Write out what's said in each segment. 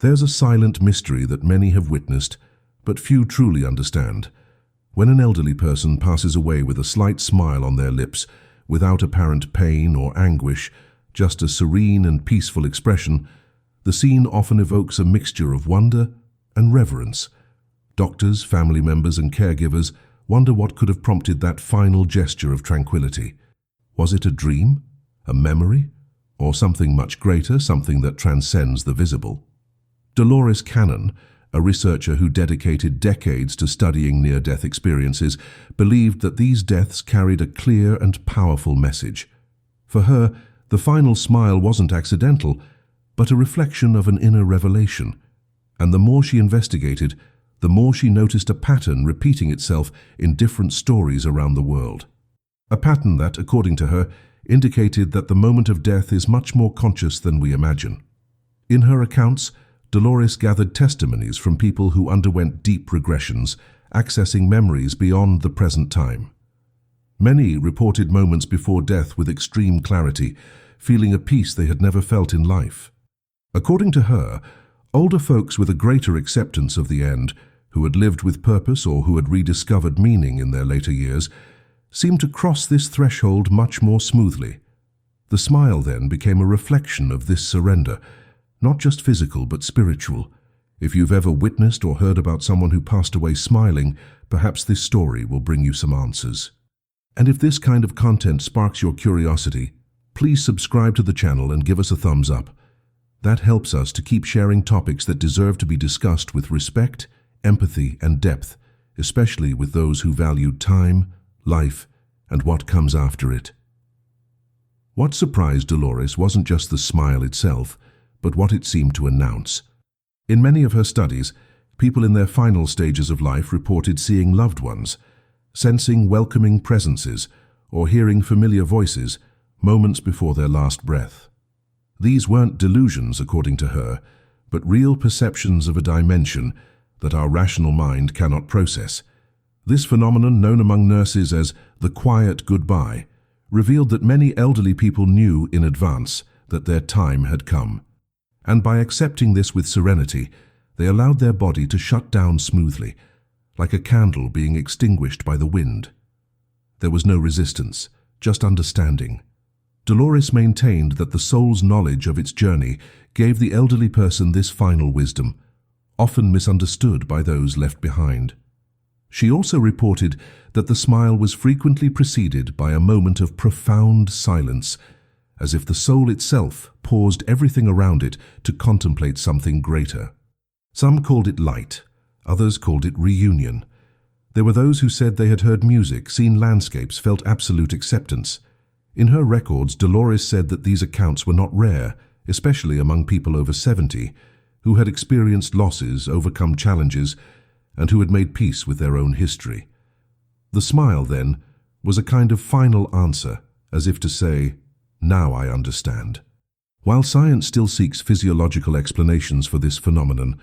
There's a silent mystery that many have witnessed, but few truly understand. When an elderly person passes away with a slight smile on their lips, without apparent pain or anguish, just a serene and peaceful expression, the scene often evokes a mixture of wonder and reverence. Doctors, family members, and caregivers wonder what could have prompted that final gesture of tranquility. Was it a dream, a memory, or something much greater, something that transcends the visible? Dolores Cannon, a researcher who dedicated decades to studying near-death experiences, believed that these deaths carried a clear and powerful message. For her, the final smile wasn't accidental, but a reflection of an inner revelation. And the more she investigated, the more she noticed a pattern repeating itself in different stories around the world. A pattern that, according to her, indicated that the moment of death is much more conscious than we imagine. In her accounts, Dolores gathered testimonies from people who underwent deep regressions, accessing memories beyond the present time. Many reported moments before death with extreme clarity, feeling a peace they had never felt in life. According to her, older folks with a greater acceptance of the end, who had lived with purpose or who had rediscovered meaning in their later years, seemed to cross this threshold much more smoothly. The smile then became a reflection of this surrender, not just physical but spiritual. If you've ever witnessed or heard about someone who passed away smiling, perhaps this story will bring you some answers. And if this kind of content sparks your curiosity, please subscribe to the channel and give us a thumbs up. That helps us to keep sharing topics that deserve to be discussed with respect, empathy, and depth, especially with those who value time, life, and what comes after it. What surprised Dolores wasn't just the smile itself, but what it seemed to announce. In many of her studies, people in their final stages of life reported seeing loved ones, sensing welcoming presences, or hearing familiar voices moments before their last breath. These weren't delusions, according to her, but real perceptions of a dimension that our rational mind cannot process. This phenomenon, known among nurses as the quiet goodbye, revealed that many elderly people knew in advance that their time had come. And by accepting this with serenity, they allowed their body to shut down smoothly, like a candle being extinguished by the wind. There was no resistance, just understanding. Dolores maintained that the soul's knowledge of its journey gave the elderly person this final wisdom, often misunderstood by those left behind. She also reported that the smile was frequently preceded by a moment of profound silence, as if the soul itself paused everything around it to contemplate something greater. Some called it light, others called it reunion. There were those who said they had heard music, seen landscapes, felt absolute acceptance. In her records, Dolores said that these accounts were not rare, especially among people over 70, who had experienced losses, overcome challenges, and who had made peace with their own history. The smile, then, was a kind of final answer, as if to say, "Now I understand." While science still seeks physiological explanations for this phenomenon,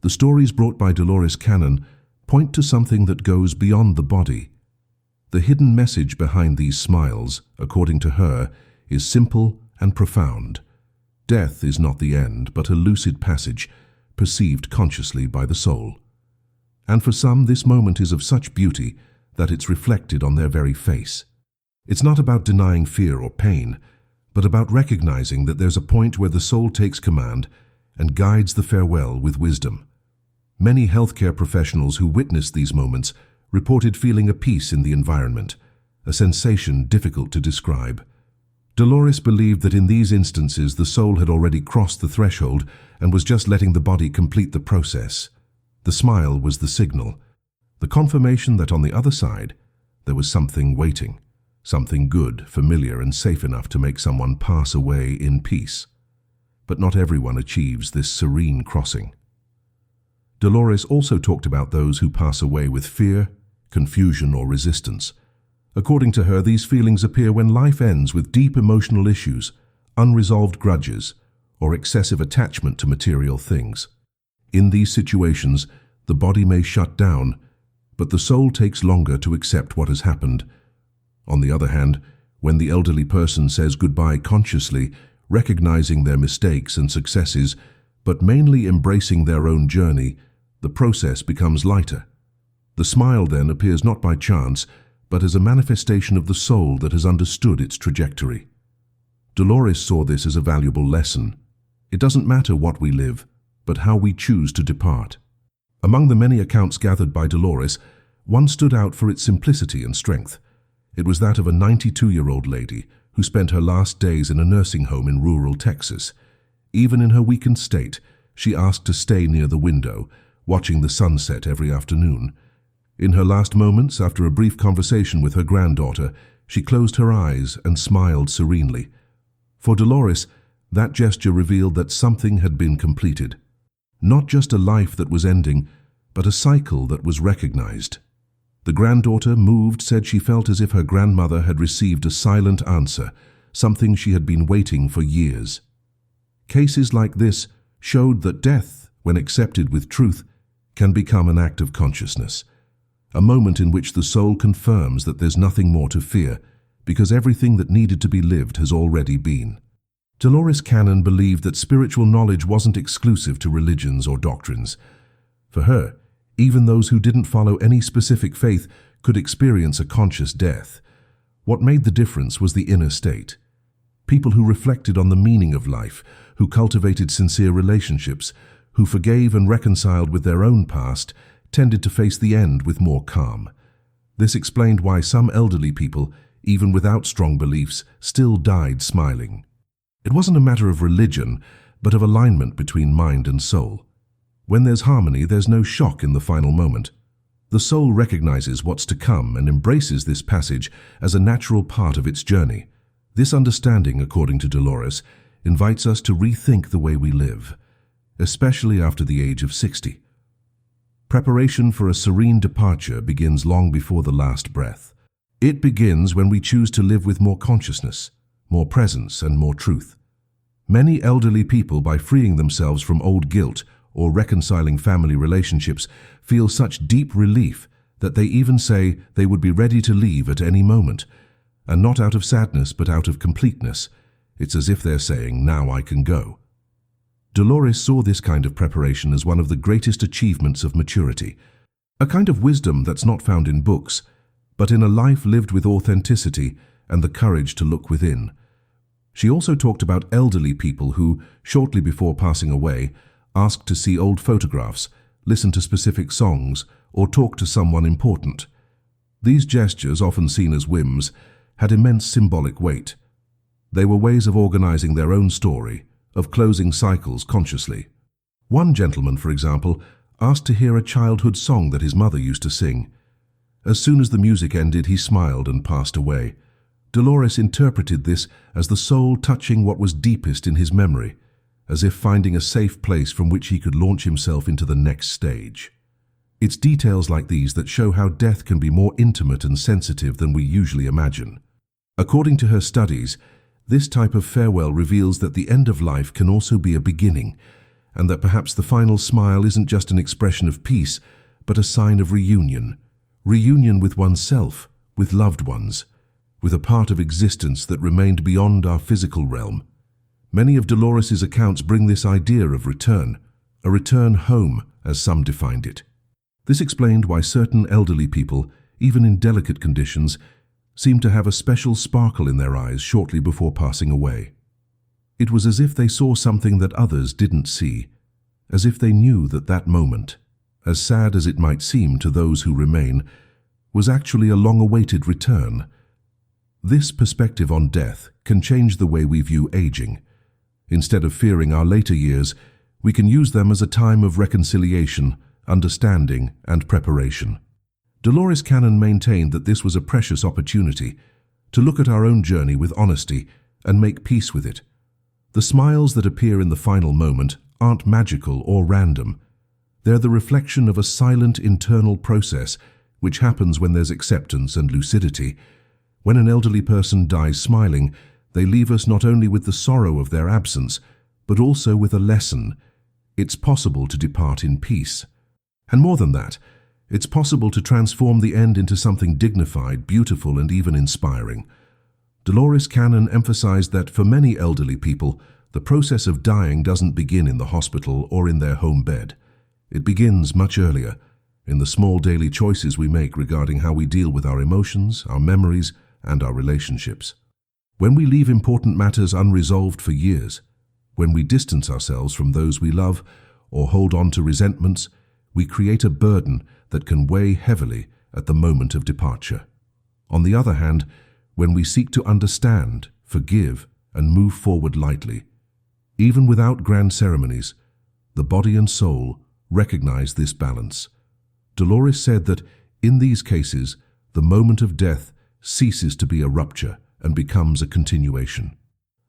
the stories brought by Dolores Cannon point to something that goes beyond the body. The hidden message behind these smiles, according to her, is simple and profound. Death is not the end, but a lucid passage, perceived consciously by the soul. And for some, this moment is of such beauty that it's reflected on their very face. It's not about denying fear or pain, but about recognizing that there's a point where the soul takes command and guides the farewell with wisdom. Many healthcare professionals who witnessed these moments reported feeling a peace in the environment, a sensation difficult to describe. Dolores believed that in these instances the soul had already crossed the threshold and was just letting the body complete the process. The smile was the signal, the confirmation that on the other side there was something waiting, something good, familiar, and safe enough to make someone pass away in peace. But not everyone achieves this serene crossing. Dolores also talked about those who pass away with fear, confusion, or resistance. According to her, these feelings appear when life ends with deep emotional issues, unresolved grudges, or excessive attachment to material things. In these situations, the body may shut down, but the soul takes longer to accept what has happened. On the other hand, when the elderly person says goodbye consciously, recognizing their mistakes and successes, but mainly embracing their own journey, the process becomes lighter. The smile then appears not by chance, but as a manifestation of the soul that has understood its trajectory. Dolores saw this as a valuable lesson. It doesn't matter what we live, but how we choose to depart. Among the many accounts gathered by Dolores, one stood out for its simplicity and strength. It was that of a 92-year-old lady who spent her last days in a nursing home in rural Texas. Even in her weakened state, she asked to stay near the window, watching the sunset every afternoon. In her last moments, after a brief conversation with her granddaughter, she closed her eyes and smiled serenely. For Dolores, that gesture revealed that something had been completed. Not just a life that was ending, but a cycle that was recognized. The granddaughter, moved, said she felt as if her grandmother had received a silent answer, something she had been waiting for years. Cases like this showed that death, when accepted with truth, can become an act of consciousness, a moment in which the soul confirms that there's nothing more to fear, because everything that needed to be lived has already been. Dolores Cannon believed that spiritual knowledge wasn't exclusive to religions or doctrines. For her, even those who didn't follow any specific faith could experience a conscious death. What made the difference was the inner state. People who reflected on the meaning of life, who cultivated sincere relationships, who forgave and reconciled with their own past, tended to face the end with more calm. This explained why some elderly people, even without strong beliefs, still died smiling. It wasn't a matter of religion, but of alignment between mind and soul. When there's harmony, there's no shock in the final moment. The soul recognizes what's to come and embraces this passage as a natural part of its journey. This understanding, according to Dolores, invites us to rethink the way we live, especially after the age of 60. Preparation for a serene departure begins long before the last breath. It begins when we choose to live with more consciousness, more presence, and more truth. Many elderly people, by freeing themselves from old guilt or reconciling family relationships, feel such deep relief that they even say they would be ready to leave at any moment, and not out of sadness but out of completeness. It's as if they're saying, "Now I can go." Dolores saw this kind of preparation as one of the greatest achievements of maturity, a kind of wisdom that's not found in books, but in a life lived with authenticity and the courage to look within. She also talked about elderly people who, shortly before passing away, asked to see old photographs, listen to specific songs, or talk to someone important. These gestures, often seen as whims, had immense symbolic weight. They were ways of organizing their own story, of closing cycles consciously. One gentleman, for example, asked to hear a childhood song that his mother used to sing. As soon as the music ended, he smiled and passed away. Dolores interpreted this as the soul touching what was deepest in his memory, as if finding a safe place from which he could launch himself into the next stage. It's details like these that show how death can be more intimate and sensitive than we usually imagine. According to her studies, this type of farewell reveals that the end of life can also be a beginning, and that perhaps the final smile isn't just an expression of peace, but a sign of reunion. Reunion with oneself, with loved ones, with a part of existence that remained beyond our physical realm. Many of Dolores's accounts bring this idea of return, a return home, as some defined it. This explained why certain elderly people, even in delicate conditions, seemed to have a special sparkle in their eyes shortly before passing away. It was as if they saw something that others didn't see, as if they knew that that moment, as sad as it might seem to those who remain, was actually a long-awaited return. This perspective on death can change the way we view aging. Instead of fearing our later years, we can use them as a time of reconciliation, understanding, and preparation. Dolores Cannon maintained that this was a precious opportunity to look at our own journey with honesty and make peace with it. The smiles that appear in the final moment aren't magical or random. They're the reflection of a silent internal process which happens when there's acceptance and lucidity. When an elderly person dies smiling, they leave us not only with the sorrow of their absence, but also with a lesson. It's possible to depart in peace. And more than that, it's possible to transform the end into something dignified, beautiful, and even inspiring. Dolores Cannon emphasized that for many elderly people, The process of dying doesn't begin in the hospital or in their home bed. It begins much earlier, in the small daily choices we make regarding how we deal with our emotions, our memories, and our relationships. When we leave important matters unresolved for years, when we distance ourselves from those we love or hold on to resentments, we create a burden that can weigh heavily at the moment of departure. On the other hand, when we seek to understand, forgive, and move forward lightly, even without grand ceremonies, the body and soul recognize this balance. Dolores said that in these cases, the moment of death ceases to be a rupture and becomes a continuation.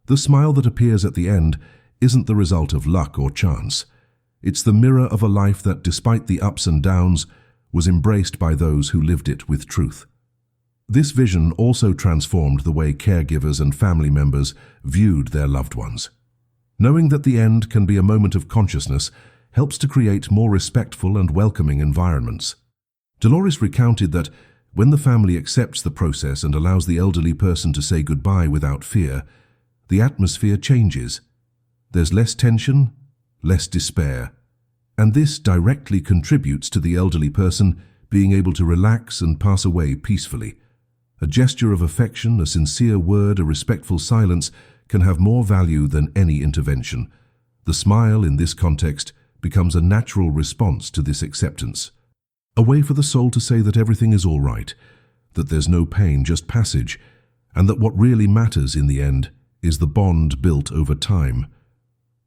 The smile that appears at the end isn't the result of luck or chance. It's the mirror of a life that, despite the ups and downs, was embraced by those who lived it with truth. This vision also transformed the way caregivers and family members viewed their loved ones. Knowing that the end can be a moment of consciousness helps to create more respectful and welcoming environments. Dolores recounted that when the family accepts the process and allows the elderly person to say goodbye without fear, the atmosphere changes. There's less tension, less despair, and this directly contributes to the elderly person being able to relax and pass away peacefully. A gesture of affection, a sincere word, a respectful silence can have more value than any intervention. The smile, in this context, becomes a natural response to this acceptance. A way for the soul to say that everything is all right, that there's no pain, just passage, and that what really matters in the end is the bond built over time.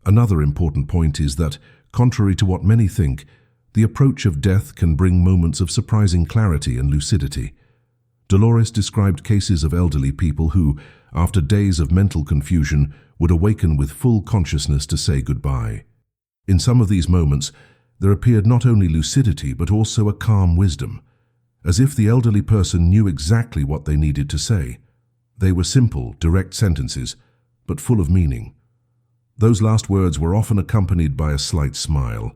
Another important point is that, contrary to what many think, the approach of death can bring moments of surprising clarity and lucidity. Dolores described cases of elderly people who, after days of mental confusion, would awaken with full consciousness to say goodbye. In some of these moments, there appeared not only lucidity but also a calm wisdom, as if the elderly person knew exactly what they needed to say. They were simple, direct sentences, but full of meaning. Those last words were often accompanied by a slight smile.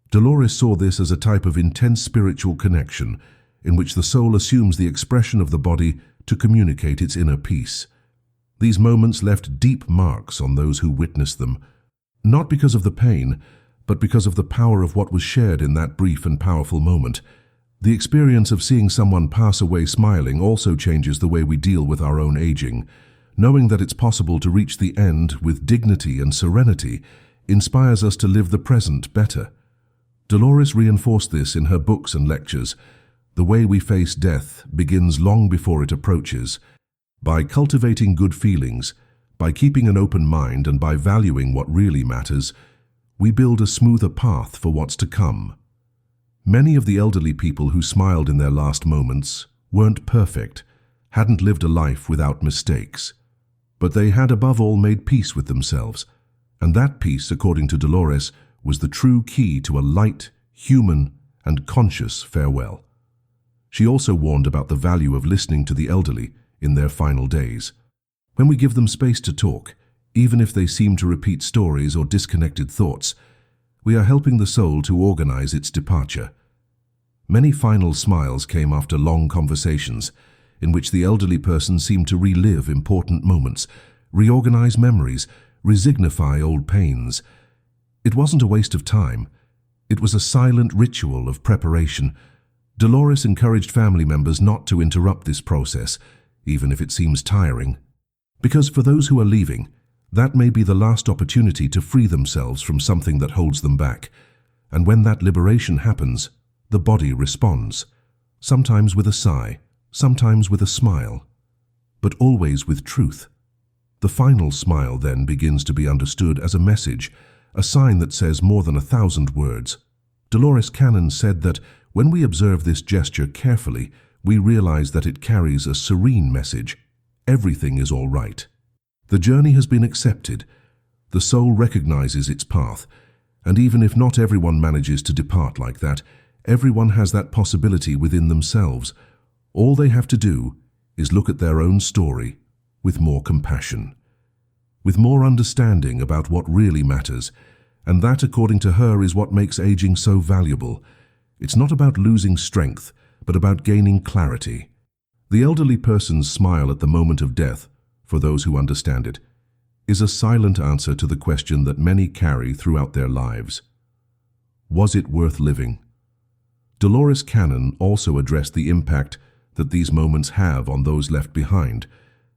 Dolores saw this as a type of intense spiritual connection, in which the soul assumes the expression of the body to communicate its inner peace. These moments left deep marks on those who witnessed them, not because of the pain, but because of the power of what was shared in that brief and powerful moment. The experience of seeing someone pass away smiling also changes the way we deal with our own aging. Knowing that it's possible to reach the end with dignity and serenity inspires us to live the present better. Dolores reinforced this in her books and lectures. The way we face death begins long before it approaches. By cultivating good feelings, by keeping an open mind, and by valuing what really matters, we build a smoother path for what's to come. Many of the elderly people who smiled in their last moments weren't perfect, hadn't lived a life without mistakes. But they had above all made peace with themselves, and that peace, according to Dolores, was the true key to a light, human, and conscious farewell. She also warned about the value of listening to the elderly in their final days. When we give them space to talk, even if they seem to repeat stories or disconnected thoughts, we are helping the soul to organize its departure. Many final smiles came after long conversations, in which the elderly person seemed to relive important moments, reorganize memories, resignify old pains. It wasn't a waste of time. It was a silent ritual of preparation. Dolores encouraged family members not to interrupt this process, even if it seems tiring. Because for those who are leaving, that may be the last opportunity to free themselves from something that holds them back. And when that liberation happens, the body responds, sometimes with a sigh, sometimes with a smile, but always with truth. The final smile then begins to be understood as a message, a sign that says more than 1,000 words. Dolores Cannon said that when we observe this gesture carefully, we realize that it carries a serene message. Everything is all right. The journey has been accepted. The soul recognizes its path, and even if not everyone manages to depart like that, everyone has that possibility within themselves. All they have to do is look at their own story with more compassion, with more understanding about what really matters, and that, according to her, is what makes aging so valuable. It's not about losing strength, but about gaining clarity. The elderly person's smile at the moment of death, for those who understand it, is a silent answer to the question that many carry throughout their lives. Was it worth living? Dolores Cannon also addressed the impact that these moments have on those left behind.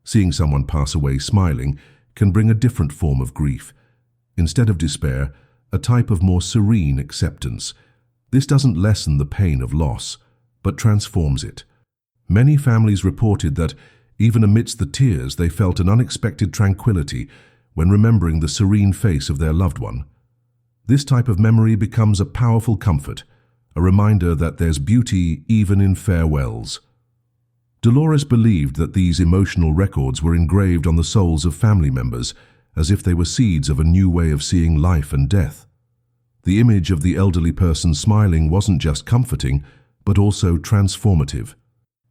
Seeing someone pass away smiling can bring a different form of grief. Instead of despair, a type of more serene acceptance. This doesn't lessen the pain of loss, but transforms it. Many families reported that, even amidst the tears, they felt an unexpected tranquility when remembering the serene face of their loved one. This type of memory becomes a powerful comfort, a reminder that there's beauty even in farewells. Dolores believed that these emotional records were engraved on the souls of family members, as if they were seeds of a new way of seeing life and death. The image of the elderly person smiling wasn't just comforting, but also transformative.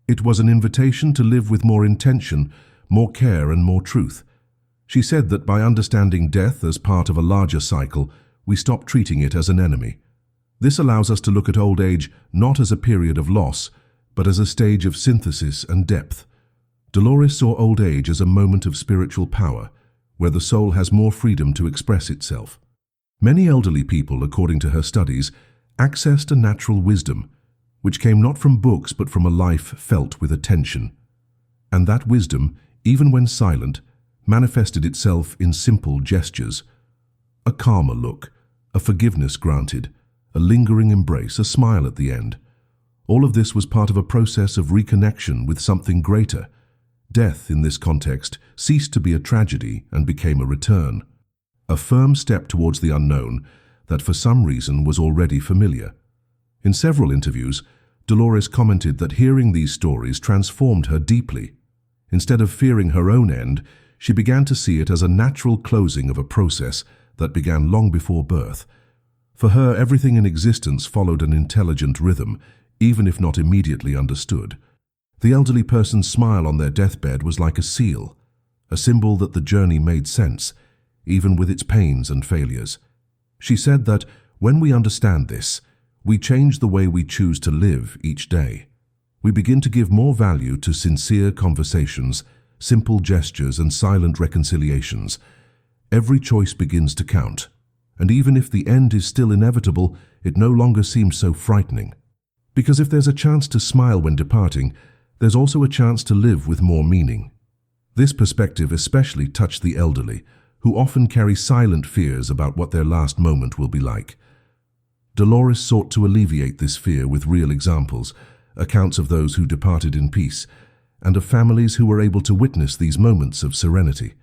It was an invitation to live with more intention, more care, and more truth. She said that by understanding death as part of a larger cycle, we stop treating it as an enemy. This allows us to look at old age not as a period of loss, but as a stage of synthesis and depth. Dolores saw old age as a moment of spiritual power, where the soul has more freedom to express itself. Many elderly people, according to her studies, accessed a natural wisdom, which came not from books but from a life felt with attention. And that wisdom, even when silent, manifested itself in simple gestures. A calmer look, a forgiveness granted, a lingering embrace, a smile at the end. All of this was part of a process of reconnection with something greater. Death, in this context, ceased to be a tragedy and became a return. A firm step towards the unknown that for some reason was already familiar. In several interviews, Dolores commented that hearing these stories transformed her deeply. Instead of fearing her own end, she began to see it as a natural closing of a process that began long before birth. For her, everything in existence followed an intelligent rhythm, even if not immediately understood. The elderly person's smile on their deathbed was like a seal, a symbol that the journey made sense, even with its pains and failures. She said that when we understand this, we change the way we choose to live each day. We begin to give more value to sincere conversations, simple gestures, and silent reconciliations. Every choice begins to count, and even if the end is still inevitable, it no longer seems so frightening. Because if there's a chance to smile when departing, there's also a chance to live with more meaning. This perspective especially touched the elderly, who often carry silent fears about what their last moment will be like. Dolores sought to alleviate this fear with real examples, accounts of those who departed in peace, and of families who were able to witness these moments of serenity.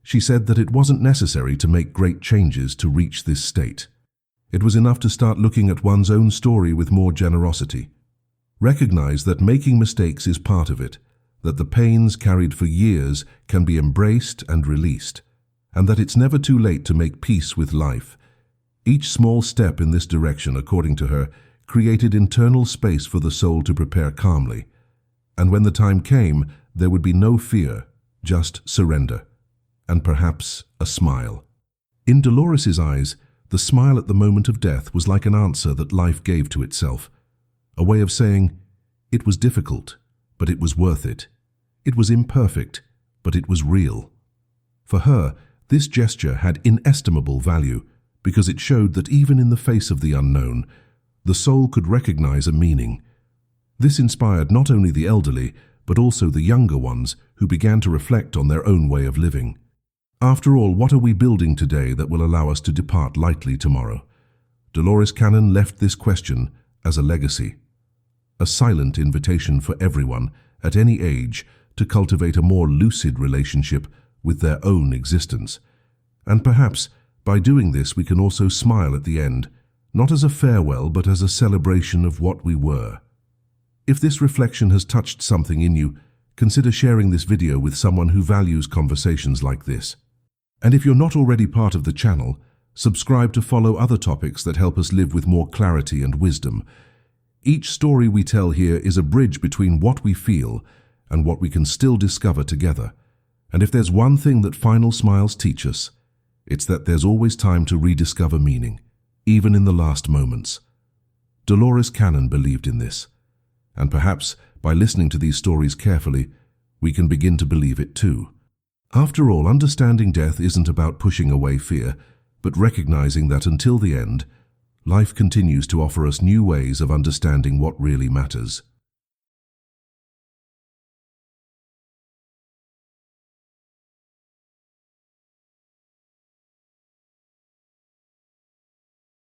She said that it wasn't necessary to make great changes to reach this state. It was enough to start looking at one's own story with more generosity. Recognize that making mistakes is part of it, that the pains carried for years can be embraced and released, and that it's never too late to make peace with life. Each small step in this direction, according to her, created internal space for the soul to prepare calmly. And when the time came, there would be no fear, just surrender, and perhaps a smile. In Dolores's eyes, the smile at the moment of death was like an answer that life gave to itself, a way of saying, it was difficult, but it was worth it. It was imperfect, but it was real. For her, this gesture had inestimable value because it showed that even in the face of the unknown, the soul could recognize a meaning. This inspired not only the elderly, but also the younger ones who began to reflect on their own way of living. After all, what are we building today that will allow us to depart lightly tomorrow? Dolores Cannon left this question as a legacy, a silent invitation for everyone at any age to cultivate a more lucid relationship with their own existence. And perhaps by doing this we can also smile at the end, not as a farewell but as a celebration of what we were. If this reflection has touched something in you, consider sharing this video with someone who values conversations like this. And if you're not already part of the channel, subscribe to follow other topics that help us live with more clarity and wisdom. Each story we tell here is a bridge between what we feel and what we can still discover together. And if there's one thing that final smiles teach us, it's that there's always time to rediscover meaning, even in the last moments. Dolores Cannon believed in this, and perhaps by listening to these stories carefully, we can begin to believe it too. After all, understanding death isn't about pushing away fear, but recognizing that until the end, life continues to offer us new ways of understanding what really matters.